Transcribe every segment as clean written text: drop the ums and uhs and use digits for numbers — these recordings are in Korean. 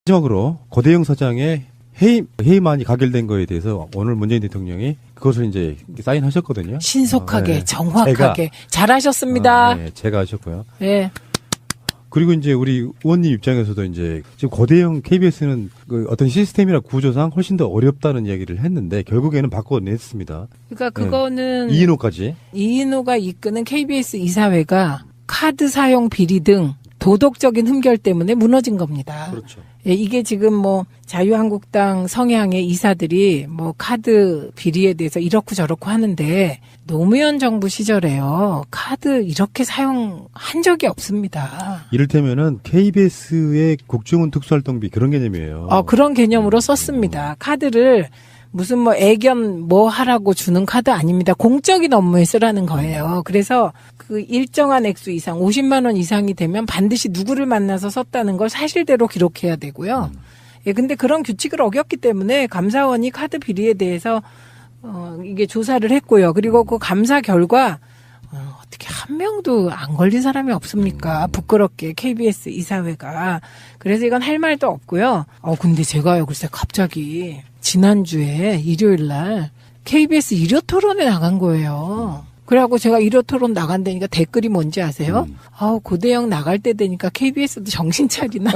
마지막으로 고대영 사장의 해임안이 가결된 거에 대해서 오늘 문재인 대통령이 그것을 이제 사인하셨거든요. 신속하게, 네. 정확하게. 잘하셨습니다. 네, 제가 하셨고요. 네. 그리고 이제 우리 의원님 입장에서도 이제 지금 고대영 KBS는 그 어떤 시스템이나 구조상 훨씬 더 어렵다는 이야기를 했는데 결국에는 바꿔냈습니다. 그러니까 그거는 이인호까지. 이인호가 이끄는 KBS 이사회가 카드 사용 비리 등 도덕적인 흠결 때문에 무너진 겁니다. 그렇죠. 예, 이게 지금 뭐 자유한국당 성향의 이사들이 뭐 카드 비리에 대해서 이렇고 저렇고 하는데 노무현 정부 시절에요. 카드 이렇게 사용한 적이 없습니다. 이를테면은 KBS의 국정원 특수활동비 그런 개념이에요. 그런 개념으로 썼습니다. 카드를 무슨 뭐 애견 뭐 하라고 주는 카드 아닙니다. 공적인 업무에 쓰라는 거예요. 그래서 그 일정한 액수 이상 50만 원 이상이 되면 반드시 누구를 만나서 썼다는 걸 사실대로 기록해야 되고요. 예, 근데 그런 규칙을 어겼기 때문에 감사원이 카드 비리에 대해서 이게 조사를 했고요. 그리고 그 감사 결과 어떻게 한 명도 안 걸린 사람이 없습니까? 부끄럽게 KBS 이사회가. 그래서 이건 할 말도 없고요. 근데 제가요, 글쎄 갑자기 지난주에 일요일 날 KBS 일요 토론에 나간 거예요. 그래갖고 제가 일요 토론 나간다니까 댓글이 뭔지 아세요? 고대영 나갈 때 되니까 KBS도 정신 차리나.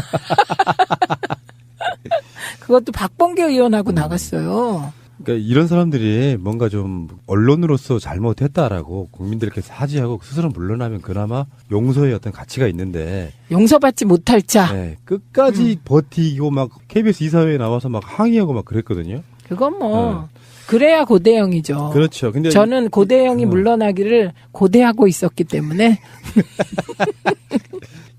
그것도 박범계 의원하고 나갔어요. 그러니까 이런 사람들이 뭔가 좀 언론으로서 잘못했다라고 국민들께 사죄하고 스스로 물러나면 그나마 용서의 어떤 가치가 있는데 용서받지 못할 자. 네, 끝까지 버티고 막 KBS 이사회에 나와서 막 항의하고 막 그랬거든요. 그건 뭐 그래야 고대영이죠. 그렇죠. 근데 저는 고대영이 물러나기를 고대하고 있었기 때문에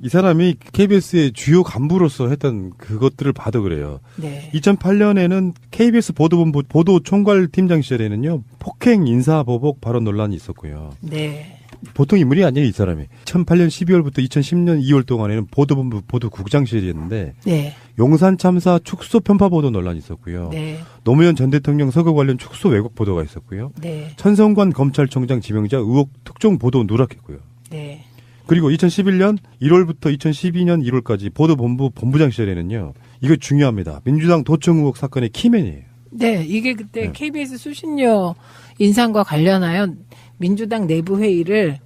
이 사람이 KBS의 주요 간부로서 했던 그것들을 봐도 그래요. 네. 2008년에는 KBS 보도본부 보도총괄팀장 시절에는요. 폭행 인사보복 발언 논란이 있었고요. 네. 보통 인물이 아니에요, 이 사람이. 2008년 12월부터 2010년 2월 동안에는 보도본부 보도국장실이었는데 네. 용산 참사 축소 편파 보도 논란이 있었고요. 네. 노무현 전 대통령 서거 관련 축소 왜곡 보도가 있었고요. 네. 천성관 검찰총장 지명자 의혹 특종 보도 누락했고요. 네. 그리고 2011년 1월부터 2012년 1월까지 보도본부 본부장 시절에는요. 이거 중요합니다. 민주당 도청 의혹 사건의 키맨이에요. 네. 이게 그때 KBS 수신료 인상과 관련하여 민주당 내부 회의를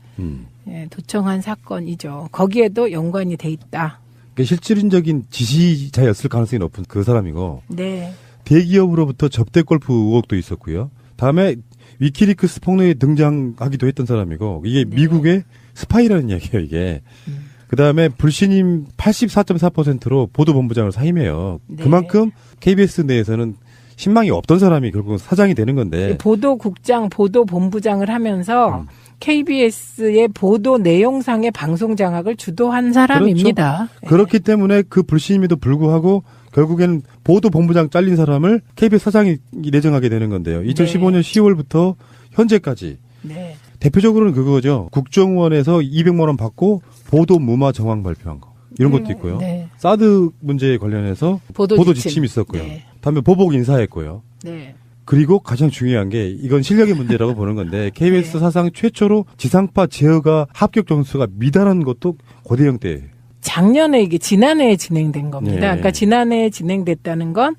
도청한 사건이죠. 거기에도 연관이 돼 있다. 그러니까 실질적인 지시자였을 가능성이 높은 그 사람이고 네. 대기업으로부터 접대 골프 의혹도 있었고요. 다음에 위키리크스 폭로에 등장하기도 했던 사람이고 이게 네. 미국의 스파이라는 이야기예요, 이게. 그다음에 불신임 84.4%로 보도본부장을 사임해요. 네. 그만큼 KBS 내에서는 신망이 없던 사람이 결국 사장이 되는 건데. 보도국장, 보도본부장을 하면서 KBS의 보도 내용상의 방송 장악을 주도한 사람입니다. 그렇죠. 그렇기 때문에 그 불신임에도 불구하고 결국에는 보도본부장 잘린 사람을 KBS 사장이 내정하게 되는 건데요. 2015년 10월부터 현재까지. 네. 대표적으로는 그거죠. 국정원에서 200만 원 받고 보도 무마 정황 발표한 거. 이런 것도 있고요. 네. 사드 문제에 관련해서 보도 지침이 있었고요. 네. 다음에 보복 인사했고요. 네. 그리고 가장 중요한 게 이건 실력의 문제라고 보는 건데 KBS 네. 사상 최초로 지상파 제어가 합격 점수가 미달한 것도 고대영 때예요. 작년에 이게 지난해에 진행된 겁니다. 네. 그러니까 지난해에 진행됐다는 건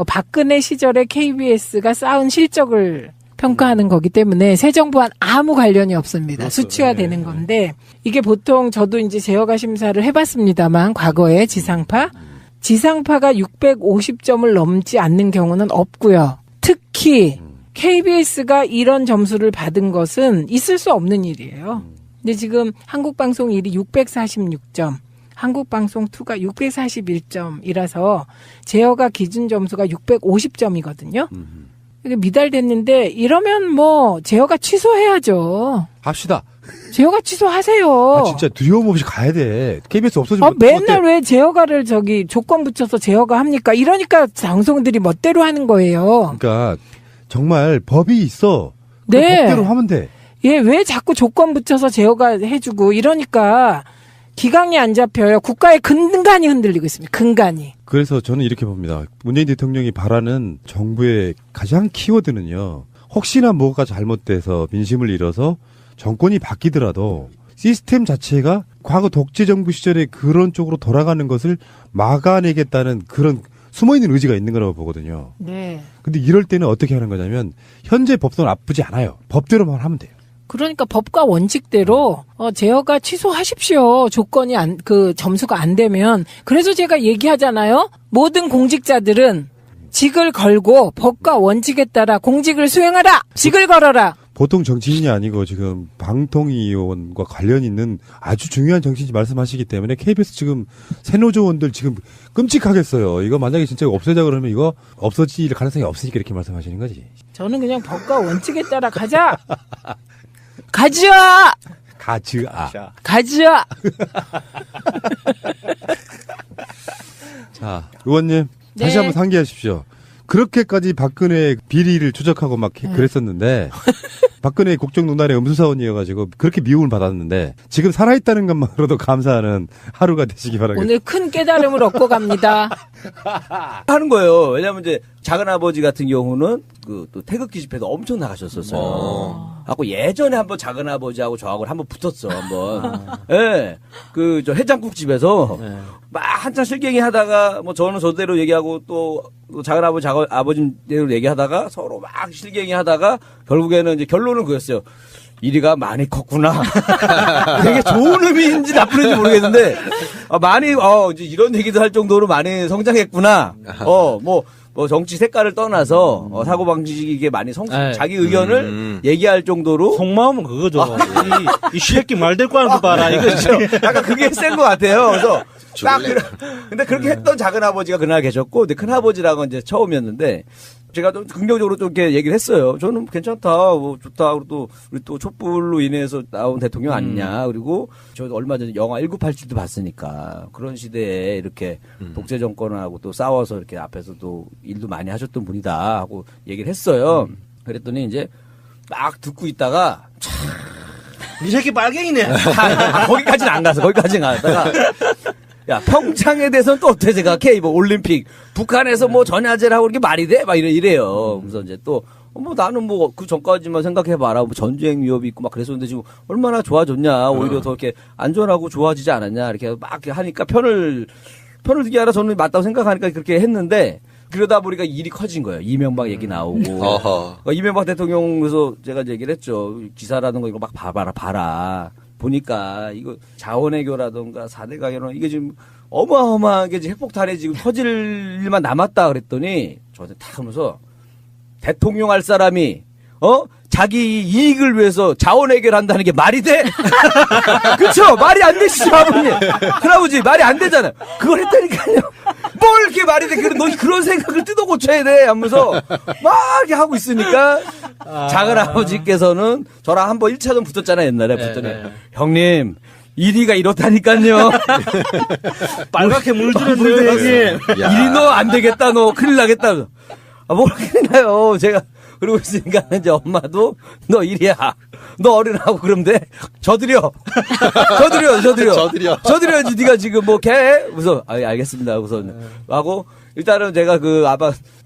박근혜 시절에 KBS가 쌓은 실적을 평가하는 거기 때문에 새 정부와는 아무 관련이 없습니다. 그렇죠. 수치화되는 네. 건데 이게 보통 저도 이제 제어가 심사를 해봤습니다만 과거에 지상파가 650점을 넘지 않는 경우는 없고요. 특히 KBS가 이런 점수를 받은 것은 있을 수 없는 일이에요. 근데 지금 한국방송 1이 646점, 한국방송2가 641점이라서 제어가 기준 점수가 650점이거든요. 이게 미달됐는데 이러면 뭐 제어가 취소해야죠. 합시다. 제어가 취소하세요. 진짜 두려움 없이 가야 돼. KBS 없어지면 맨날 왜 제어가를 조건 붙여서 제어가 합니까? 이러니까 방송들이 멋대로 하는 거예요. 그러니까 정말 법이 있어. 그 네. 법대로 하면 돼. 왜 자꾸 조건 붙여서 제어가 해주고 이러니까 기강이 안 잡혀요. 국가의 근간이 흔들리고 있습니다. 근간이. 그래서 저는 이렇게 봅니다. 문재인 대통령이 바라는 정부의 가장 키워드는요. 혹시나 뭐가 잘못돼서 민심을 잃어서 정권이 바뀌더라도 시스템 자체가 과거 독재 정부 시절에 그런 쪽으로 돌아가는 것을 막아내겠다는 그런 숨어있는 의지가 있는 거라고 보거든요. 네. 근데 이럴 때는 어떻게 하는 거냐면 현재 법도 나쁘지 않아요. 법대로만 하면 돼요. 그러니까 법과 원칙대로 제어가 취소하십시오. 조건이 점수가 안 되면. 그래서 제가 얘기하잖아요. 모든 공직자들은 직을 걸고 법과 원칙에 따라 공직을 수행하라. 직을 걸어라. 보통 정치인이 아니고 지금 방통위원과 관련 있는 아주 중요한 정치인이 말씀하시기 때문에 KBS 지금 새노조원들 지금 끔찍하겠어요. 이거 만약에 진짜 없애자 그러면 이거 없어질 가능성이 없으니까 이렇게 말씀하시는 거지. 저는 그냥 법과 원칙에 따라 가자. 가자. 가자. 자, 의원님 다시 네. 한번 상기하십시오. 그렇게까지 박근혜 비리를 추적하고 막 그랬었는데 박근혜 국정농단의 음수사원이어가지고 그렇게 미움을 받았는데 지금 살아있다는 것만으로도 감사하는 하루가 되시기 바라겠습니다. 오늘 큰 깨달음을 얻고 갑니다. 하는 거예요. 왜냐면 이제 작은 아버지 같은 경우는 그 또 태극기 집회도 엄청 나가셨었어요. 하고 예전에 한번 작은 아버지하고 저하고 한번 붙었어 한번. 예. 그 저 해장국 집에서 막 한참 실갱이 하다가 뭐 저는 저대로 얘기하고 또 작은 아버지 아버지대로 얘기하다가 서로 막 실갱이 하다가 결국에는 이제 결론은 그였어요. 이리가 많이 컸구나. 되게 좋은 의미인지 나쁜 의미인지 모르겠는데, 많이, 이제 이런 얘기도 할 정도로 많이 성장했구나. 뭐 정치 색깔을 떠나서, 사고방식이 이게 많이 자기 의견을 얘기할 정도로. 속마음은 그거죠. 이 새끼 말될 거 하는 거 봐라. 이거죠. 약간 그게 센 것 같아요. 그래서 딱, 근데 그렇게 했던 작은 아버지가 그날 계셨고, 근데 큰 아버지랑은 이제 처음이었는데, 제가 좀 긍정적으로 좀 이렇게 얘기를 했어요. 저는 괜찮다, 뭐 좋다. 그리고 또 우리 또 촛불로 인해서 나온 대통령 아니냐. 그리고 저 얼마 전에 영화 1987도 봤으니까 그런 시대에 이렇게 독재 정권하고 또 싸워서 이렇게 앞에서 또 일도 많이 하셨던 분이다 하고 얘기를 했어요. 그랬더니 이제 막 듣고 있다가 이 새끼 빨갱이네. 거기까지는 안 가서 거기까지는 안 갔다가. 야, 평창에 대해서는 또 어떻게 생각해? 뭐, 올림픽. 북한에서 뭐 전야제를 하고 이렇게 말이 돼? 막 이래요. 그래서 이제 또, 나는 뭐, 그 전까지만 생각해봐라. 뭐 전쟁 위협이 있고 막 그랬었는데 지금 얼마나 좋아졌냐. 오히려 더 이렇게 안전하고 좋아지지 않았냐. 이렇게 막 하니까 편을 들게 하라 저는 맞다고 생각하니까 그렇게 했는데 그러다 보니까 일이 커진 거예요. 이명박 얘기 나오고. 그러니까 이명박 대통령, 그래서 제가 이제 얘기를 했죠. 기사라든가 이거 막 봐라. 보니까 이거 자원외교라든가 4대 가결은 이게 지금 어마어마하게 지금 핵폭탄에 지금 터질 일만 남았다 그랬더니 저한테 탁 하면서 대통령 할 사람이 자기 이익을 위해서 자원외교를 게 말이 돼? 그쵸? 말이 안 되시죠, 아버님? 큰아버지, 말이 안 되잖아요. 그걸 했다니까요. 뭘 이렇게 말이 돼? 너 그런 생각을 뜯어 고쳐야 돼. 하면서 막 이렇게 하고 있으니까 작은 아버지께서는 저랑 한번 1차전 붙었잖아요, 옛날에. 붙더니 형님, 일이가 이렇다니까요. 빨갛게 물들었네요, 형님. 일이 너 안 되겠다, 너 큰일 나겠다. 뭘 큰일 나요. 제가 그러고 있으니까 이제 엄마도 너 일이야. 너 어른하고 그러면 돼. 저들여. 저들여야지. 네가 지금 뭐 개? 우선 알겠습니다. 우선 하고 일단은 제가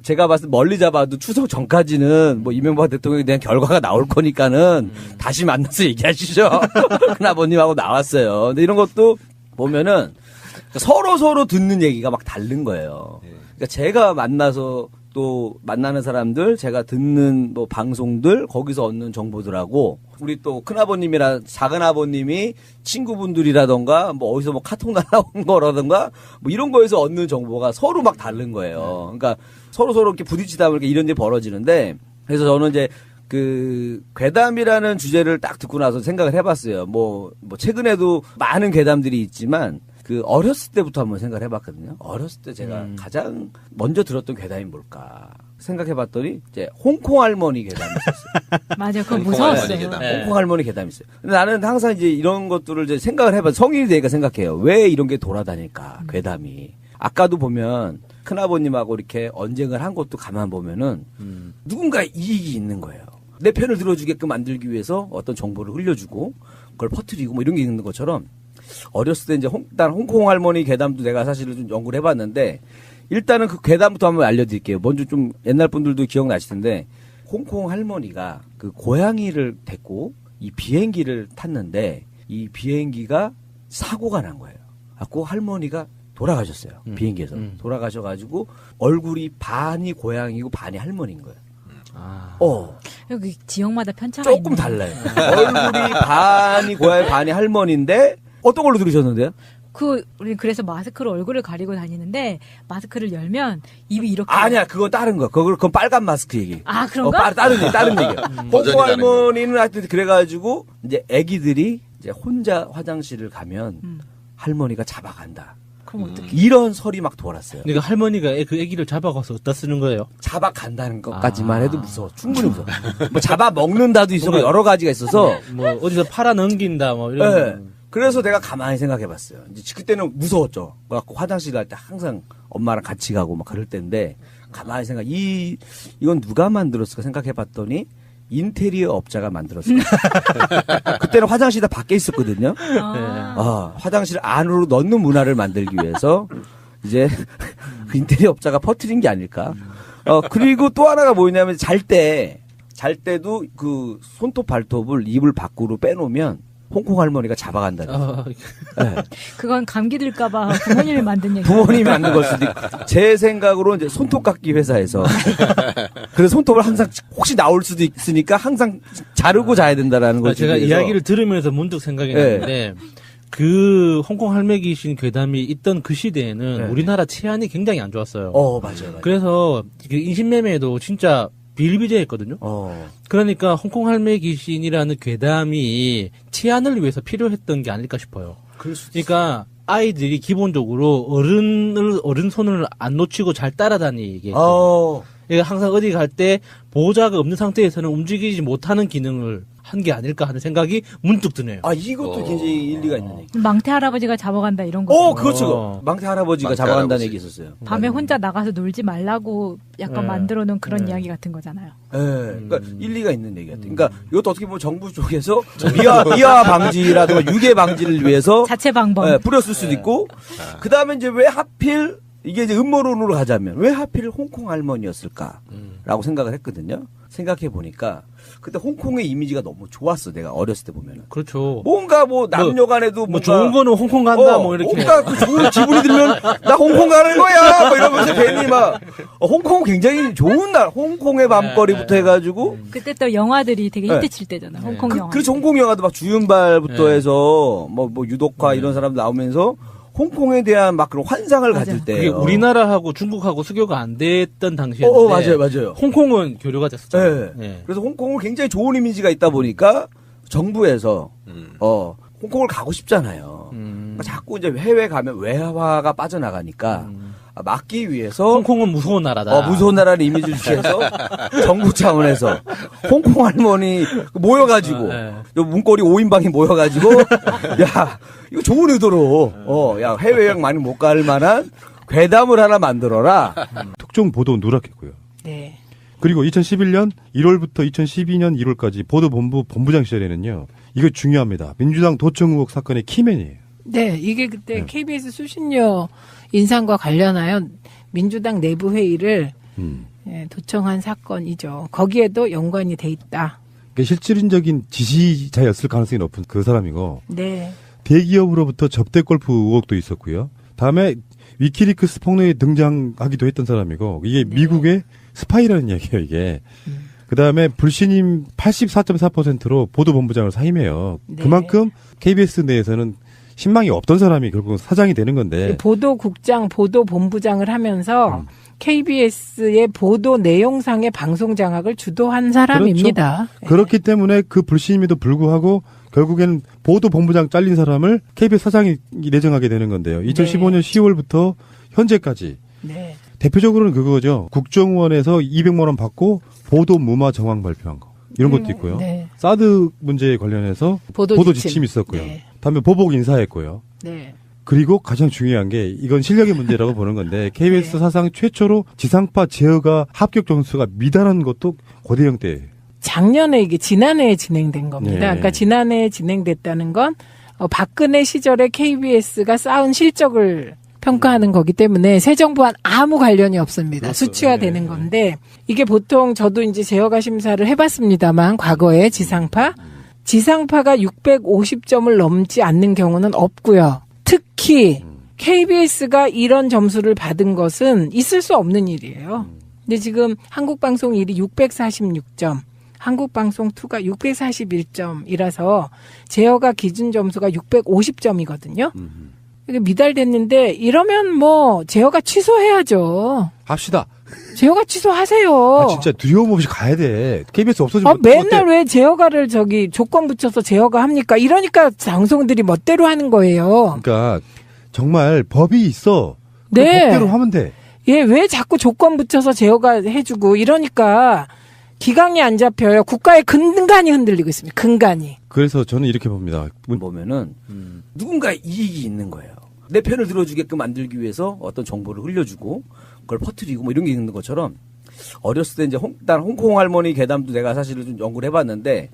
제가 봤을 때 멀리 잡아도 추석 전까지는 뭐 이명박 대통령에 대한 결과가 나올 거니까는 다시 만나서 얘기하시죠. 큰아버님하고 나왔어요. 근데 이런 것도 보면은 서로 듣는 얘기가 막 다른 거예요. 그러니까 제가 만나서 또 만나는 사람들, 제가 듣는 뭐 방송들, 거기서 얻는 정보들하고 우리 또 큰아버님이랑 작은아버님이 친구분들이라던가 뭐 어디서 뭐 카톡 날라온 거라던가 뭐 이런 거에서 얻는 정보가 서로 막 다른 거예요. 그러니까 서로 이렇게 부딪히다 보니까 이런 일이 벌어지는데 그래서 저는 이제 그 괴담이라는 주제를 딱 듣고 나서 생각을 해봤어요. 뭐 최근에도 많은 괴담들이 있지만 그 어렸을 때부터 한번 생각을 해봤거든요. 어렸을 때 제가 가장 먼저 들었던 괴담이 뭘까 생각해봤더니 이제 홍콩 할머니 괴담이 있었어요. 맞아, 그거 무서웠어요. 홍콩 할머니 괴담이 있어요. 근데 나는 항상 이제 이런 것들을 이제 생각을 해봐. 성인이 되니까 생각해요. 왜 이런 게 돌아다닐까 괴담이. 아까도 보면 큰아버님하고 이렇게 언쟁을 한 것도 가만 보면은 누군가 이익이 있는 거예요. 내 편을 들어주게끔 만들기 위해서 어떤 정보를 흘려주고 그걸 퍼뜨리고 뭐 이런 게 있는 것처럼 어렸을 때 이제 일단 홍콩 할머니 괴담도 내가 사실은 좀 연구를 해봤는데 일단은 그 괴담부터 한번 알려드릴게요. 먼저 좀 옛날 분들도 기억나실 텐데 홍콩 할머니가 그 고양이를 데리고 이 비행기를 탔는데 이 비행기가 사고가 난 거예요. 그 할머니가 돌아가셨어요. 비행기에서. 돌아가셔가지고 얼굴이 반이 고양이고 반이 할머니인 거예요. 여기 지역마다 편차가 조금 있네. 달라요. 얼굴이 반이 고양이 반이 할머니인데 어떤 걸로 들으셨는데요? 우리 그래서 마스크로 얼굴을 가리고 다니는데 마스크를 열면 입이 이렇게. 아니야, 그건 다른 거야. 그건 빨간 마스크 얘기. 아, 그런가? 다른 얘기야. 홍콩 할머니는 하여튼 그래가지고 이제 애기들이 이제 혼자 화장실을 가면 할머니가 잡아간다. 그럼 어떻게? 이런 설이 막 돌았어요. 그러니까 할머니가 그 아기를 잡아가서 어디다 쓰는 거예요? 잡아간다는 것까지만 해도 무서워. 충분히 무서워. 뭐 잡아먹는다도 있었고 여러 가지가 있어서. 뭐 어디서 팔아 넘긴다 뭐 이런. 네. 그래서 내가 가만히 생각해봤어요. 이제 그때는 무서웠죠. 그래갖고 화장실 갈 때 항상 엄마랑 같이 가고 막 그럴 때인데 가만히 이건 누가 만들었을까 생각해봤더니 인테리어 업자가 만들었어요. 그때는 화장실이 다 밖에 있었거든요. 화장실 안으로 넣는 문화를 만들기 위해서 이제 그 인테리어 업자가 퍼뜨린 게 아닐까. 그리고 또 하나가 뭐냐면 잘 때도 그 손톱 발톱을 이불 밖으로 빼놓으면 홍콩 할머니가 잡아간다는 거예요. 네. 그건 감기 들까봐 부모님이 만든 얘기. 부모님이 만든 걸 수도 있고. 제 생각으로 이제 손톱 깎기 회사에서. 그래서 손톱을 항상 혹시 나올 수도 있으니까 항상 자르고 자야 된다라는 걸. 제가 이야기를 들으면서 문득 생각이 났는데 그 홍콩 할매 귀신 괴담이 있던 그 시대에는 우리나라 치안이 굉장히 안 좋았어요. 맞아요. 그래서 그 인신매매도 진짜 비일비재했거든요. 그러니까 홍콩 할매 귀신이라는 괴담이 치안을 위해서 필요했던 게 아닐까 싶어요. 그러니까 아이들이 기본적으로 어른 손을 안 놓치고 잘 따라다니게. 그러니까 항상 어디 갈 때 보호자가 없는 상태에서는 움직이지 못하는 기능을 한 게 아닐까 하는 생각이 문득 드네요. 이것도 굉장히 일리가 있는 얘기. 망태 할아버지가 잡아간다 이런 거. 그렇죠. 망태 할아버지가 잡아간다는 얘기 있었어요. 밤에 혼자 나가서 놀지 말라고 약간 만들어 놓은 그런 이야기 같은 거잖아요. 그러니까 일리가 있는 얘기 같아요. 그러니까 이것도 어떻게 보면 정부 쪽에서 미아 방지라든가 유괴 방지를 위해서 자체 방법. 뿌렸을 수도 있고. 그 다음에 이제 왜 하필 이게 이제 음모론으로 가자면 왜 하필 홍콩 할머니였을까라고 생각을 했거든요. 생각해 보니까 그때 홍콩의 이미지가 너무 좋았어. 내가 어렸을 때 보면은. 그렇죠. 뭔가 뭐 남녀간에도 뭐 좋은 거는 홍콩 간다 뭐 이렇게. 뭔가 그 좋은 기분이 들면 나 홍콩 가는 거야. 뭐 이러면서 괜히 막 홍콩은 굉장히 좋은 날. 홍콩의 밤거리부터 해가지고. 그때 또 영화들이 되게 히트칠 때잖아. 홍콩 영화. 그렇죠. 홍콩 영화도 막 주윤발부터 해서 뭐 유독화 이런 사람 나오면서. 홍콩에 대한 막 그런 환상을 가질 때. 그게 우리나라하고 중국하고 수교가 안 됐던 당시였는데. 맞아요. 홍콩은 교류가 됐었죠. 그래서 홍콩은 굉장히 좋은 이미지가 있다 보니까 정부에서 홍콩을 가고 싶잖아요. 그러니까 자꾸 이제 해외 가면 외화가 빠져나가니까 막기 위해서 홍콩은 무서운 나라다. 무서운 나라는 이미지를 취해서 정부 차원에서 홍콩 할머니 모여가지고 문고리 5인방이 모여가지고 야 이거 좋은 의도로 야 해외여행 많이 못 갈 만한 괴담을 하나 만들어라. 특종 보도 누락했고요. 네. 그리고 2011년 1월부터 2012년 1월까지 보도본부 본부장 시절에는요. 이거 중요합니다. 민주당 도청 의혹 사건의 키맨이에요. 네, 이게 그때 KBS 수신료 인상과 관련하여 민주당 내부 회의를 도청한 사건이죠. 거기에도 연관이 돼 있다. 그러니까 실질적인 지시자였을 가능성이 높은 그 사람이고. 네. 대기업으로부터 접대 골프 의혹도 있었고요. 다음에 위키리크스 폭로에 등장하기도 했던 사람이고 이게 미국의 스파이라는 얘기예요. 이게. 그다음에 불신임 84.4%로 보도본부장을 사임해요. 네. 그만큼 KBS 내에서는 신망이 없던 사람이 결국 사장이 되는 건데. 보도국장, 보도본부장을 하면서 KBS의 보도 내용상의 방송 장악을 주도한 사람입니다. 그렇죠. 그렇기 때문에 그 불신임에도 불구하고 결국에는 보도본부장 잘린 사람을 KBS 사장이 내정하게 되는 건데요. 2015년 10월부터 현재까지. 네. 대표적으로는 그거죠. 국정원에서 200만 원 받고 보도 무마 정황 발표한 거. 이런 것도 있고요. 네. 사드 문제에 관련해서 보도 지침 있었고요. 네. 다음에 보복 인사했고요. 네. 그리고 가장 중요한 게 이건 실력의 문제라고 보는 건데 KBS 네. 사상 최초로 지상파 제어가 합격 점수가 미달한 것도 고대영 때예요. 작년에 이게 지난해에 진행된 겁니다. 네. 그러니까 지난해에 진행됐다는 건 박근혜 시절에 KBS가 쌓은 실적을 평가하는 거기 때문에 새 정부와는 아무 관련이 없습니다. 그렇죠. 수치화되는 네. 건데 이게 보통 저도 이제 제어가 심사를 해봤습니다만 과거에 지상파 지상파가 650점을 넘지 않는 경우는 없고요. 특히 KBS가 이런 점수를 받은 것은 있을 수 없는 일이에요. 근데 지금 한국방송 1이 646점, 한국방송2가 641점이라서 제어가 기준 점수가 650점이거든요. 이게 미달됐는데 이러면 뭐 제어가 취소해야죠. 합시다. 제어가 취소하세요. 아, 진짜 두려움 없이 가야 돼. KBS 없어지면 맨날 왜 제어가를 조건 붙여서 제어가 합니까? 이러니까 방송들이 멋대로 하는 거예요. 그러니까 정말 법이 있어. 그 네. 법대로 하면 돼. 예, 왜 자꾸 조건 붙여서 제어가 해주고 이러니까 기강이 안 잡혀요. 국가의 근간이 흔들리고 있습니다. 근간이. 그래서 저는 이렇게 봅니다. 보면은 누군가의 이익이 있는 거예요. 내 편을 들어주게끔 만들기 위해서 어떤 정보를 흘려주고 그걸 퍼뜨리고 뭐 이런 게 있는 것처럼 어렸을 때 이제 일단 홍콩 할머니 괴담도 내가 사실은 좀 연구를 해봤는데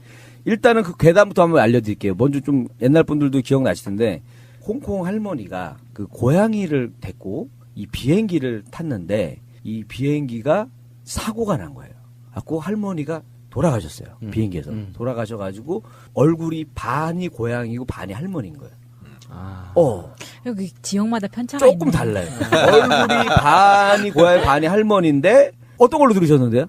일단은 그 괴담부터 한번 알려드릴게요. 먼저 좀 옛날 분들도 기억나실 텐데 홍콩 할머니가 그 고양이를 데리고 이 비행기를 탔는데 이 비행기가 사고가 난 거예요. 그래서 할머니가 돌아가셨어요. 비행기에서. 돌아가셔가지고 얼굴이 반이 고양이고 반이 할머니인 거예요. 여기 지역마다 편차가 조금 있네. 달라요. 얼굴이 반이 고양이 반이 할머니인데 어떤 걸로 들으셨는데요?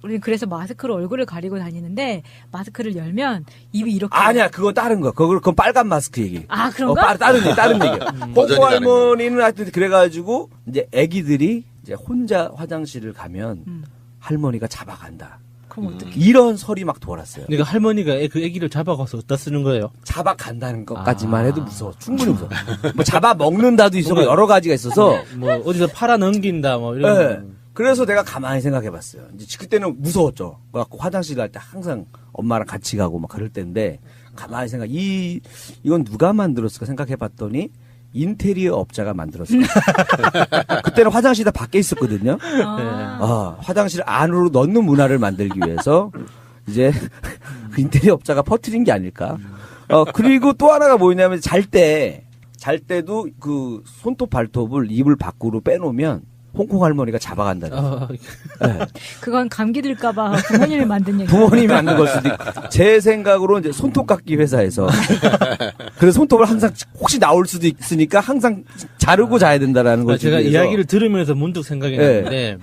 우리 그래서 마스크로 얼굴을 가리고 다니는데 마스크를 열면 입이 이렇게. 아니야, 그건 다른 거. 그건 빨간 마스크 얘기. 아, 그런가? 다른 얘기. 버전이 홍콩 다른 거. 할머니는 하여튼 그래가지고 이제 애기들이 이제 혼자 화장실을 가면 할머니가 잡아간다. 그럼 어떡해. 이런 설이 막 돌았어요. 그러니까 할머니가 그 아기를 잡아가서 어디다 쓰는 거예요? 잡아간다는 것까지만 해도 무서워. 충분히 무서워. 뭐 잡아먹는다도 있어. 여러 가지가 있어서. 뭐 어디서 팔아 넘긴다 뭐 이런. 네. 그래서 내가 가만히 생각해봤어요. 이제 그때는 무서웠죠. 그래갖고 화장실 갈 때 항상 엄마랑 같이 가고 막 그럴 때인데 가만히 이건 누가 만들었을까 생각해봤더니 인테리어 업자가 만들었어요. 그때는 화장실이 다 밖에 있었거든요. 화장실 안으로 넣는 문화를 만들기 위해서 이제 그 인테리어 업자가 퍼뜨린 게 아닐까. 그리고 또 하나가 뭐냐면 잘 때도 그 손톱 발톱을 이불 밖으로 빼놓으면 홍콩 할머니가 잡아간다는. 네. 그건 감기 들까봐 부모님이 만든 얘기. 부모님이 만든 걸 수도 있고. 제 생각으로 이제 손톱 깎기 회사에서. 그래서 손톱을 항상 혹시 나올 수도 있으니까 항상 자르고 자야 된다라는 걸. 제가 이야기를 들으면서 문득 생각이 났는데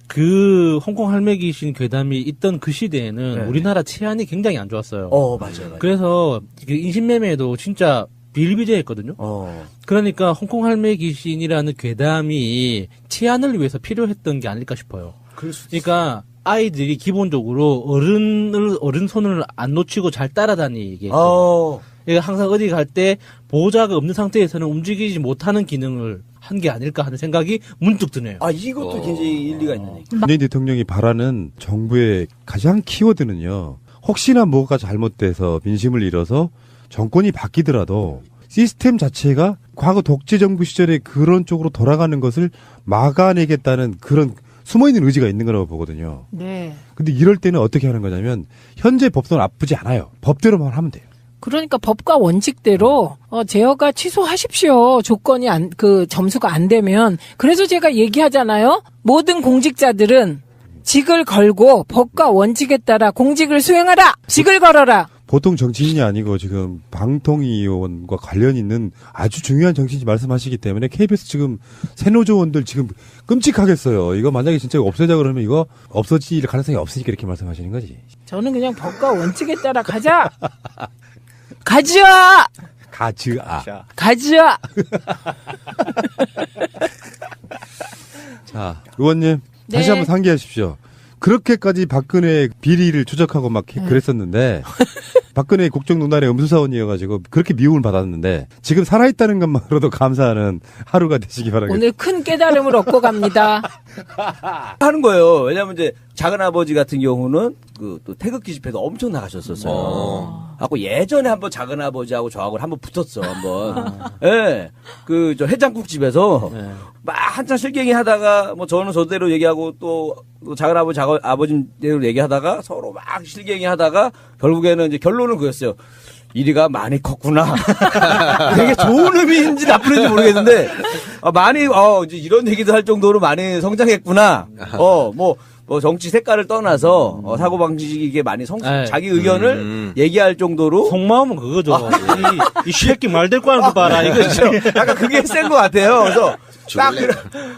그 홍콩 할매 귀신 괴담이 있던 그 시대에는 우리나라 치안이 굉장히 안 좋았어요. 맞아요. 그래서 그 인신매매도 진짜 비일비재했거든요. 그러니까 홍콩 할매 귀신이라는 괴담이 치안을 위해서 필요했던 게 아닐까 싶어요. 그러니까 아이들이 기본적으로 어른 손을 안 놓치고 잘 따라다니게. 그러니까 항상 어디 갈 때 보호자가 없는 상태에서는 움직이지 못하는 기능을 한 게 아닐까 하는 생각이 문득 드네요. 이것도 굉장히 일리가 있는 얘기. 문재인 대통령이 바라는 정부의 가장 키워드는요. 혹시나 뭐가 잘못돼서 민심을 잃어서 정권이 바뀌더라도 시스템 자체가 과거 독재 정부 시절에 그런 쪽으로 돌아가는 것을 막아내겠다는 그런 숨어있는 의지가 있는 거라고 보거든요. 네. 근데 이럴 때는 어떻게 하는 거냐면 현재 법도 나쁘지 않아요. 법대로만 하면 돼요. 그러니까 법과 원칙대로 제어가 취소하십시오. 조건이 점수가 안 되면. 그래서 제가 얘기하잖아요. 모든 공직자들은 직을 걸고 법과 원칙에 따라 공직을 수행하라. 직을 걸어라. 보통 정치인이 아니고 지금 방통위원과 관련 있는 아주 중요한 정치인이 말씀하시기 때문에 KBS 지금 새노조원들 지금 끔찍하겠어요. 이거 만약에 진짜 없애자 그러면 이거 없어질 가능성이 없으니까 이렇게 말씀하시는 거지. 저는 그냥 법과 원칙에 따라 가자. 가자. 가자. 자, 의원님 다시 네. 한번 상기하십시오. 그렇게까지 박근혜 비리를 추적하고 막 그랬었는데 박근혜 국정농단의 음수사원이어가지고 그렇게 미움을 받았는데 지금 살아있다는 것만으로도 감사하는 하루가 되시기 바랍니다. 오늘 큰 깨달음을 얻고 갑니다. 하는 거예요. 왜냐면 이제 작은 아버지 같은 경우는 그 또 태극기 집회도 엄청 나가셨었어요. 하고 예전에 한번 작은 아버지하고 저하고 한번 붙었어 한번. 예. 그 저 해장국 집에서 막 한참 실갱이 하다가 뭐 저는 저대로 얘기하고 또 작은 아버지대로 얘기하다가 서로 막 실갱이 하다가 결국에는 이제 결론은 그였어요. 이리가 많이 컸구나. 되게 좋은 의미인지 나쁜 의미인지 모르겠는데 많이 이제 이런 얘기도 할 정도로 많이 성장했구나. 뭐 뭐 정치 색깔을 떠나서 사고 방식에 많이 네. 자기 의견을 얘기할 정도로 속마음은 그거죠. 이 새끼 말대꾸 하는 거 봐라 이거죠. 약간 그게 센 것 같아요. 그래서 딱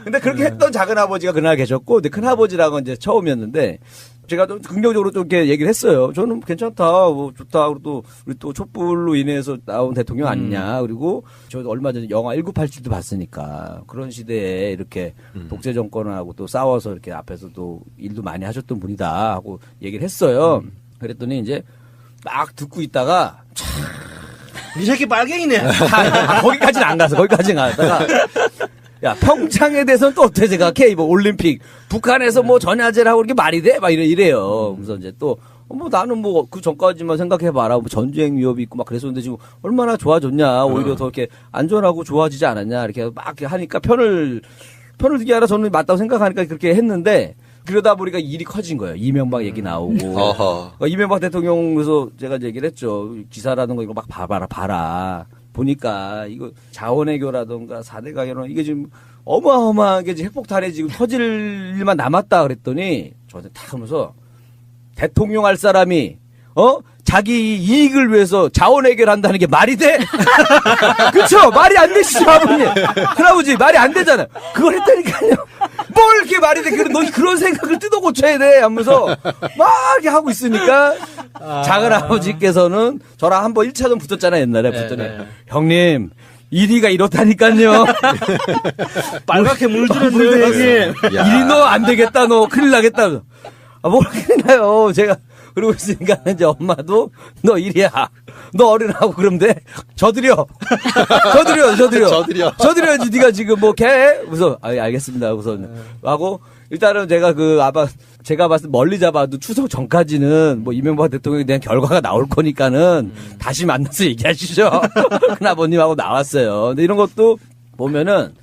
근데 그렇게 했던 작은 아버지가 그날 계셨고, 근데 큰 아버지랑은 이제 처음이었는데. 제가 좀 긍정적으로 좀 이렇게 얘기를 했어요. 저는 괜찮다, 뭐 좋다. 그리고 또 우리 또 촛불로 인해서 나온 대통령 아니냐. 그리고 저 얼마 전에 영화 1987도 봤으니까 그런 시대에 이렇게 독재 정권하고 또 싸워서 이렇게 앞에서 또 일도 많이 하셨던 분이다 하고 얘기를 했어요. 그랬더니 이제 막 듣고 있다가 이 새끼 빨갱이네. 거기까지는 안 가다가. 야, 평창에 대해서는 또 어떻게 생각해? 뭐 올림픽 북한에서 뭐 전야제를 하고 이렇게 말이 돼? 막 이래요. 그래서 이제 또 뭐 나는 뭐 그 전까지만 생각해봐라. 뭐 전쟁 위협이 있고 막 그랬었는데 지금 얼마나 좋아졌냐. 오히려 더 이렇게 안전하고 좋아지지 않았냐. 이렇게 막 이렇게 하니까 편을 들게 하라 저는 맞다고 생각하니까 그렇게 했는데 그러다 보니까 일이 커진 거예요. 이명박 얘기 나오고. 그러니까 이명박 대통령 그래서 제가 이제 얘기를 했죠. 기사라든가 이거 막 봐라. 보니까 이거 자원외교라든가 4대 가결론 이게 지금 어마어마하게 지금 핵폭탄에 지금 터질 일만 남았다 그랬더니 저한테 탁 하면서 대통령 할 사람이 자기 이익을 위해서 자원외교를 게 말이 돼? 그쵸? 말이 안 되시죠, 아버님? 큰아버지, 말이 안 되잖아요. 그걸 했다니까요. 뭘 이렇게 말이 돼? 너 그런 생각을 뜯어 고쳐야 돼. 하면서 막 이렇게 하고 있으니까 작은 아버지께서는 저랑 한번 1차전 붙었잖아요, 옛날에. 붙더니 형님, 1위가 이렇다니까요. 빨갛게 물들었네요, 형님. 일이 너 안 되겠다, 너 큰일 나겠다. 뭘 큰일 나요. 제가 그러고 있으니까 이제 엄마도 너 일이야. 너 어른하고 그러면 돼. 저들여. 저들여야지. 네가 지금 뭐 개? 우선 알겠습니다. 우선 하고 일단은 제가 제가 봤을 때 멀리 잡아도 추석 전까지는 뭐 이명박 대통령에 대한 결과가 나올 거니까는 다시 만나서 얘기하시죠. 큰아버님하고 나왔어요. 근데 이런 것도 보면은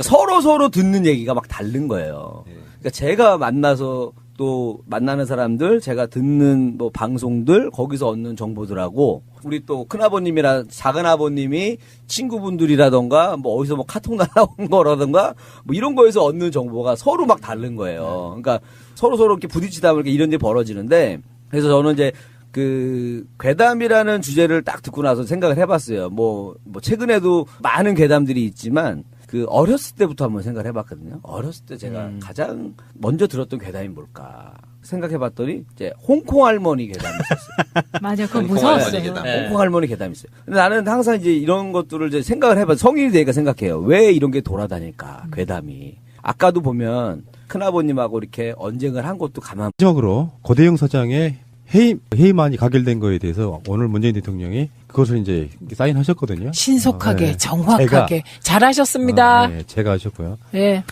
서로 듣는 얘기가 막 다른 거예요. 그러니까 제가 만나서 또 만나는 사람들, 제가 듣는 뭐 방송들, 거기서 얻는 정보들하고 우리 또 큰아버님이랑 작은아버님이 친구분들이라던가 뭐 어디서 뭐 카톡 날라온 거라던가 뭐 이런 거에서 얻는 정보가 서로 막 다른 거예요. 그러니까 서로 이렇게 부딪히다 보니까 이런 일이 벌어지는데 그래서 저는 이제 그 괴담이라는 주제를 딱 듣고 나서 생각을 해봤어요. 뭐 최근에도 많은 괴담들이 있지만 그 어렸을 때부터 한번 생각을 해봤거든요. 어렸을 때 제가 가장 먼저 들었던 괴담이 뭘까 생각해봤더니 이제 홍콩 할머니 괴담이 있었어요. 맞아, 그거 무서웠어요. 홍콩 할머니 괴담이 있어요. 근데 나는 항상 이제 이런 것들을 이제 생각을 해봐. 성인이 되니까 생각해요. 왜 이런 게 돌아다닐까 괴담이. 아까도 보면 큰아버님하고 이렇게 언쟁을 한 것도 마지막으로 고대영 사장의 해임안이 가결된 거에 대해서 오늘 문재인 대통령이 그것을 이제 사인하셨거든요. 신속하게, 네. 정확하게. 잘하셨습니다. 네, 제가 하셨고요. 네.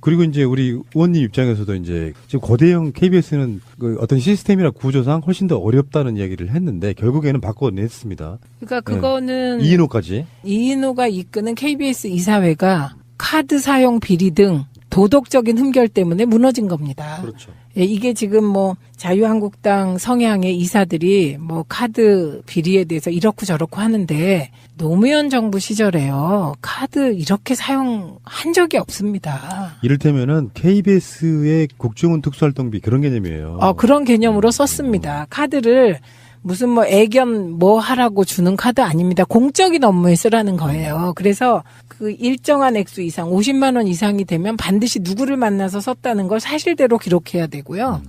그리고 이제 우리 의원님 입장에서도 이제 지금 고대형 KBS는 그 어떤 시스템이나 구조상 훨씬 더 어렵다는 이야기를 했는데 결국에는 바꿔냈습니다. 그러니까 그거는 이인호가 이끄는 KBS 이사회가 카드 사용 비리 등 도덕적인 흠결 때문에 무너진 겁니다. 그렇죠. 예, 이게 지금 뭐 자유한국당 성향의 이사들이 뭐 카드 비리에 대해서 이렇고 저렇고 하는데 노무현 정부 시절에요. 카드 이렇게 사용한 적이 없습니다. 이를테면은 KBS의 국정원 특수활동비 그런 개념이에요. 그런 개념으로 썼습니다. 카드를 무슨 뭐 애견 뭐 하라고 주는 카드 아닙니다. 공적인 업무에 쓰라는 거예요. 그래서 그 일정한 액수 이상 50만 원 이상이 되면 반드시 누구를 만나서 썼다는 걸 사실대로 기록해야 되고요.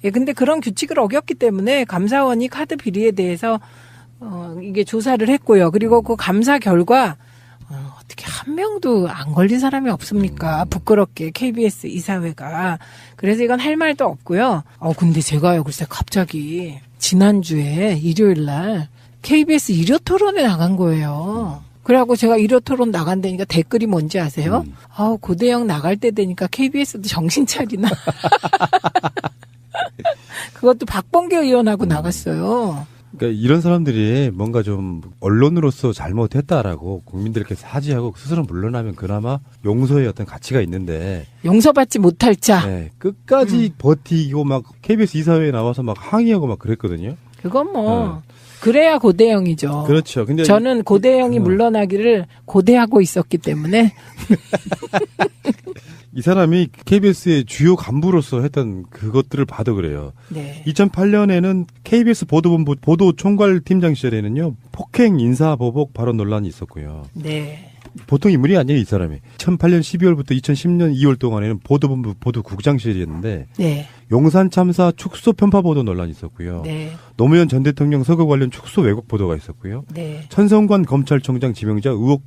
예, 근데 그런 규칙을 어겼기 때문에 감사원이 카드 비리에 대해서 이게 조사를 했고요. 그리고 그 감사 결과 어떻게 한 명도 안 걸린 사람이 없습니까? 부끄럽게 KBS 이사회가. 그래서 이건 할 말도 없고요. 근데 제가요, 글쎄 갑자기 지난주에 일요일 날 KBS 일요 토론에 나간 거예요. 그래갖고 제가 일요 토론 나간다니까 댓글이 뭔지 아세요? 고대영 나갈 때 되니까 KBS도 정신 차리나. 그것도 박범계 의원하고 나갔어요. 그러니까 이런 사람들이 뭔가 좀 언론으로서 잘못했다라고 국민들께 사죄하고 스스로 물러나면 그나마 용서의 어떤 가치가 있는데 용서받지 못할 자. 네, 끝까지 버티고 막 KBS 이사회에 나와서 막 항의하고 막 그랬거든요. 그건 뭐 그래야 고대영이죠. 그렇죠. 근데 저는 고대영이 물러나기를 고대하고 있었기 때문에 이 사람이 KBS의 주요 간부로서 했던 그것들을 봐도 그래요. 네. 2008년에는 KBS 보도본부 보도총괄팀장 시절에는요, 폭행 인사보복 발언 논란이 있었고요. 네. 보통 인물이 아니에요, 이 사람이. 2008년 12월부터 2010년 2월 동안에는 보도본부 보도국장 시절이었는데, 네. 용산 참사 축소 편파 보도 논란이 있었고요. 네. 노무현 전 대통령 서거 관련 축소 왜곡 보도가 있었고요. 네. 천성관 검찰총장 지명자 의혹